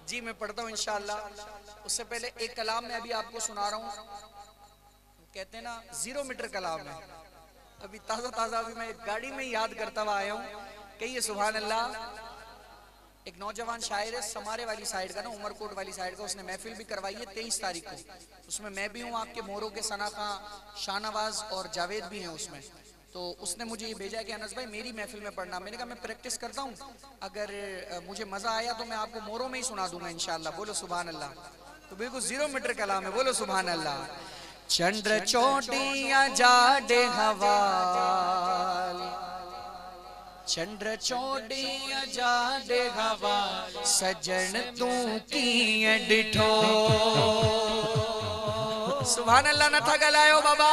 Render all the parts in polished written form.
जी मैं पढ़ता हूँ इंशाअल्लाह। उससे पहले एक कलाम मैं अभी आपको सुना रहा हूँ, कहते हैं ना 0 मीटर कलाम है। अभी ताज़ा ताज़ा अभी मैं गाड़ी में याद करता हुआ आया हूँ। कहिए सुभान अल्लाह। एक नौजवान शायर है समारे वाली साइड का ना, उमरकोट वाली साइड का, उसने महफिल भी करवाई है 23 तारीख को। उसमें मैं भी हूँ, आपके मोरों के सना खां, शाहनवाज और जावेद भी हैं उसमें। तो उसने मुझे ये भेजा है कि अनस भाई मेरी महफिल में पढ़ना। मैंने कहा मैं प्रैक्टिस करता हूँ, अगर मुझे मजा आया तो मैं आपको मोरों में ही सुना दूंगा इंशाल्लाह। बोलो सुभान अल्लाह। तो बिल्कुल 0 मीटर कलाम है, बोलो सुभान अल्लाह। चंद्र चोटियां जाडे हवाल, चंद्र चोटियां जाडे हवाल, सजन तू की डिठो। सुभान अल्लाह न था गलायो बाबा।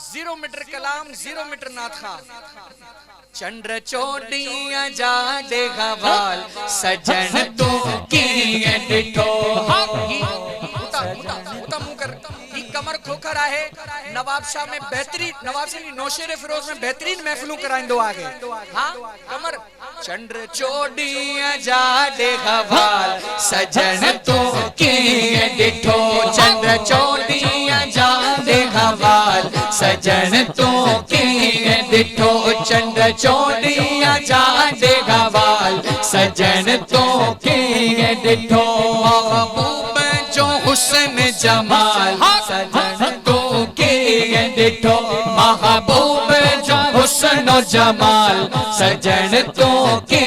0 मीटर कलाम 0 मीटर नाथ खा। चंद्र चोटियां जाडे हवाल, सजन तू की डिठो। मुंह कर कमर खोकर आहे नवाब शाह में बेहतरीन, नवाब शाह नौशेर फिरोज में बेहतरीन महफिलों कराइंदो आगे। हाँ कमर चंद्र चोटियां जाडे हवाल, सजन तो की डिठो। चंद्र चोटियां जाडे हवाल, सजन तो की डिठो। चंद्र चोटियां जाडे हवाल, सजन तो की डिठो। महबूब जो हुस्न जमाल, सजन तो के डिठो। महबूब जो हुस्न जमाल, सजन तो के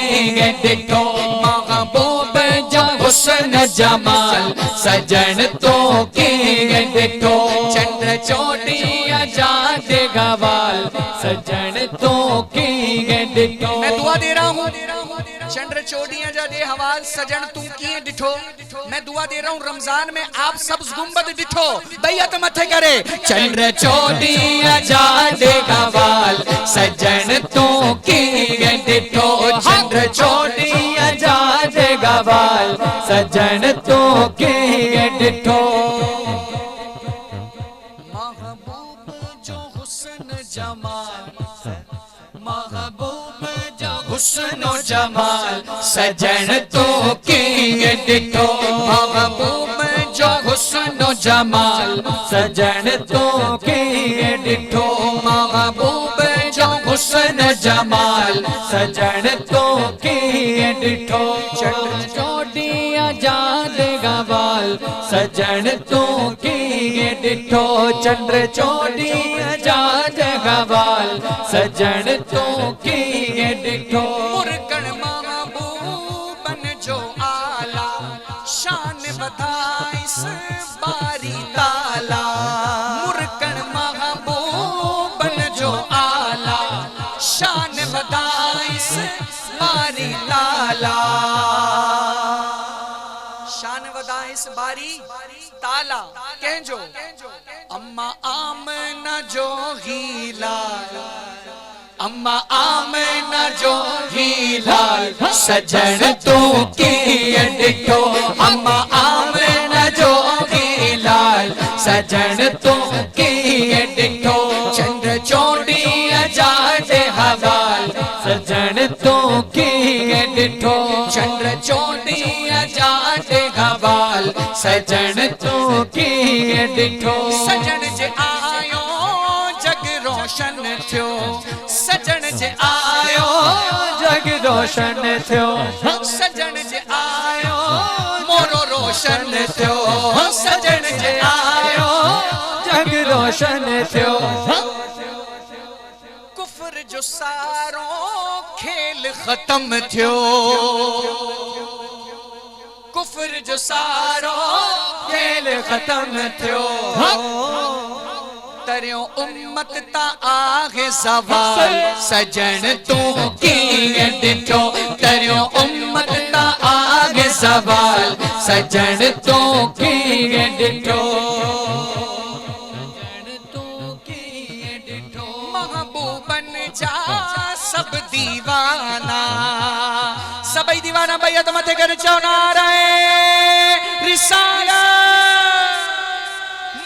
डिठो। महबूब जो हुस्न जमाल, सजन तो के डिठो। चंद्र चोटियां जाडे हवाल, सजन तो के डिठो। मैं दुआ दे रहा हूँ, चंद्र चोटियां जाडे हवाल, सजन तू की डिठो। मैं दुआ दे रहा हूँ रमजान में आप सब्ज गुंबद डिठो, बैयत मथे करे। चंद्र चोटियां जाडे हवाल, सजन तू की डिठो। चंद्र चोटियां जाडे हवाल, सजन तू की डिठो। महबूब जो हुस्न जमाल, महबूब जो हुस्न जमाल, सजन तो की डिठो। महबूब जो हुस्न जमाल, सजन तो की डिठो। महबूब जो हुस्न जमाल, सजन तो की डिठो। चंद्र चोटियां जाडे हवाल, सजन तो की डिठो। चंद्र चोटियां जाडे हवाल, सजन तो की डिठो। मुरकण महबूबन जो आला, शान बधाइस बारी ताला। मुरकण महबूबन जो आला, शान बधाइस बारी ताला। शान बधाइस बारी ताला कहजो। अम्मा आमना जो हीला, अम्मा आमना जो हीलाल, सजन तो की डिठो। अम्मा आमना जो हीलाल, सजन तो की डिठो। चंद्र चोटियां जाडे हवाल, सजन तो की डिठो। चंद्र चोटियां जाडे हवाल, सजन तो की डिठो। सजन जे आयो जग रोशन थियो, सजन जे आयो जग रोशन थियो। सजन जे आयो मोरो रोशन थियो। सजन जे आयो जग रोशन थियो। कुफ्र जो सारो खेल खत्म थियो। कुफ्र जो सारो खेल खत्म थियो। तरियो उम्मत ता आगे सवाल, सजन तू की डिठो। तरियो उम्मत ता आगे सवाल, सजन तू की डिठो। महबूबन जा सब दीवाना, सबई दीवाना बैयत मथे कर चौना रहे रिसाला।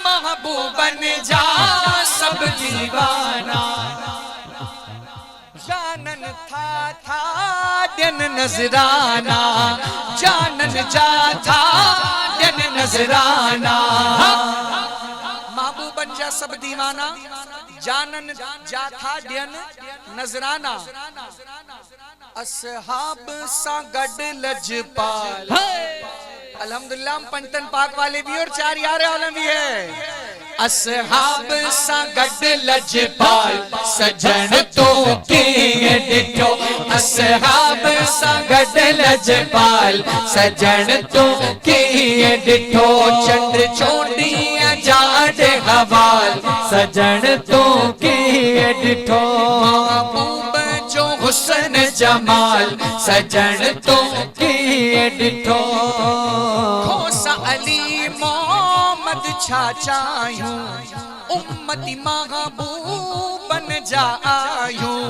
महबूबन जा सब दीवाना, जानन था ॾियन नजराना, जानन जाथा ॾियन नजराना। महबूबन जा सब दीवाना, जानन जाथा ॾियन नजराना। असहाब सां गॾु लजपाल, अल्हम्दुलिल्लाह हम पंजतन पाक वाले भी और 4 यार आलम भी है। असहाब सां गॾु लजपाल, सजन तो कीअं ॾिठो। असहाब सां गॾु लजपाल, सजन तो कीअं ॾिठो। चंड चोॾीअ जा ॾे हवाल, सजन तो कीअं ॾिठो। महबूब जो हुस्न जमाल, सजन तो कीअं ॾिठो। खोसा अली मोहम्मद छा चाहियूं, उम्मती महबूबन जा आयूं।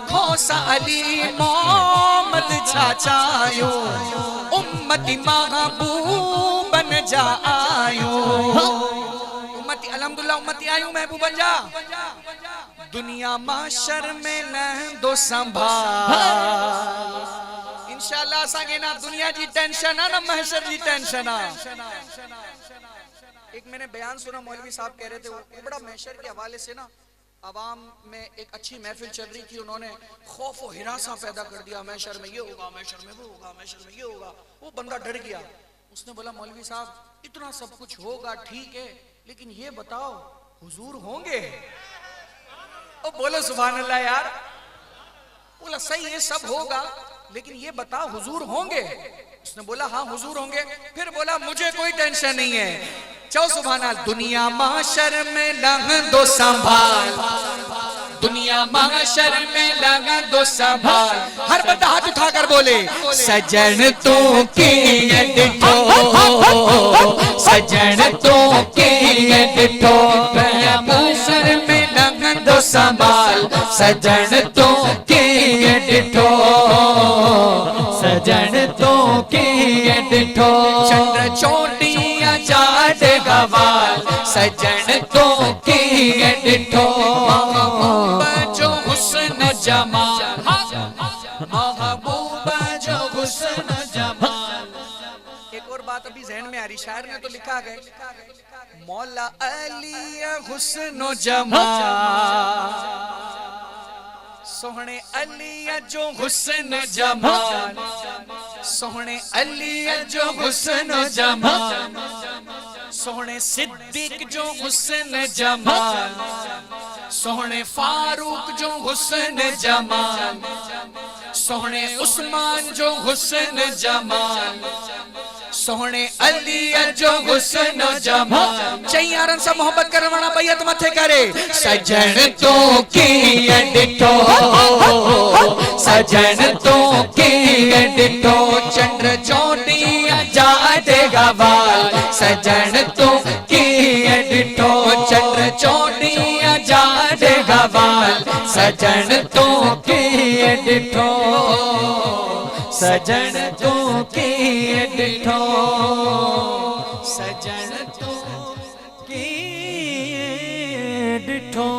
खोसा अली मोहम्मद छा चाहियूं, उम्मती महबूबन जा आयूं। उम्मती अल्हम्दुलिल्लाह उम्मती आयूं महबूबन जा। दुनिया माशर में लहंदो संभाल, इंशाअल्लाह असांखे ना दुनिया जी टेंशन है ना महशर जी टेंशन है। एक मैंने बयान सुना, मौलवी साहब कह रहे थे वो बड़ा महशर के हवाले से ना आवाम में एक अच्छी महफिल चल रही थी, उन्होंने खौफ और हिरासा पैदा कर दिया, महशर में ये होगा, महशर में वो होगा, महशर में ये होगा। वो बंदा डर गया, उसने बोला मौलवी साहब इतना सब कुछ होगा ठीक है, लेकिन ये बताओ हुजूर होंगे? ओ बोलो सुभान अल्लाह यार। बोला सही है सब होगा, लेकिन ये बताओ हुजूर होंगे? उसने बोला हाँ हुजूर होंगे। फिर बोला मुझे कोई टेंशन नहीं है, चलो सुभान अल्लाह। दुनिया माशर में लहंदो संभाल, दुनिया माशर में लहंदो संभाल। हर बंदा हाथ उठाकर बोले सजन तो कीअं ॾिठो, सजन तो कीअं ॾिठो। माशर में लहंदो संभाल, सजन तो कीअं ॾिठो, सजन तो कीअं ॾिठो। चंड चोॾीअ जा ॾे हवाल, सजन तो कीअं ॾिठो। महबूब जो हुस्न जमाल, महबूब जो हुस्न जमाल। एक और बात अभी जहन में आ रही, शायर ने तो लिखा है मौला अली हुस्न जमाल, सोहने अली जो हुस्न जमाल, सोहने अली जो हुस्न जमाल। सोहने सिद्दीक जो हुस्न जमाल, सोहने फारूक जो हुस्न जमाल। सोहने उस्मान जो हुस्न जमाल, सोहने अली जो हुस्न जमाल। चैयारन से मोहब्बत करने वाला बैयत मथे करे। सजन तो कीअं ॾिठो, सजन तो कीअं ॾिठो। चंड चोॾीअ जा ॾे हवाल, सजन तो कीअं ॾिठो। चंड चोॾीअ जा ॾे हवाल, सजन तो कीअं ॾिठो, सजन तो कीअं ॾिठो, सजन तो कीअं ॾिठो।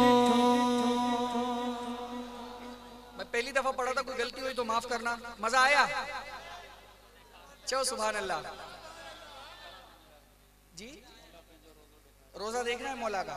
मैं पहली दफा पढ़ा था, कोई गलती हुई तो माफ करना। मजा आया? चलो सुभान अल्लाह जी। रोजा देखना है मौला का।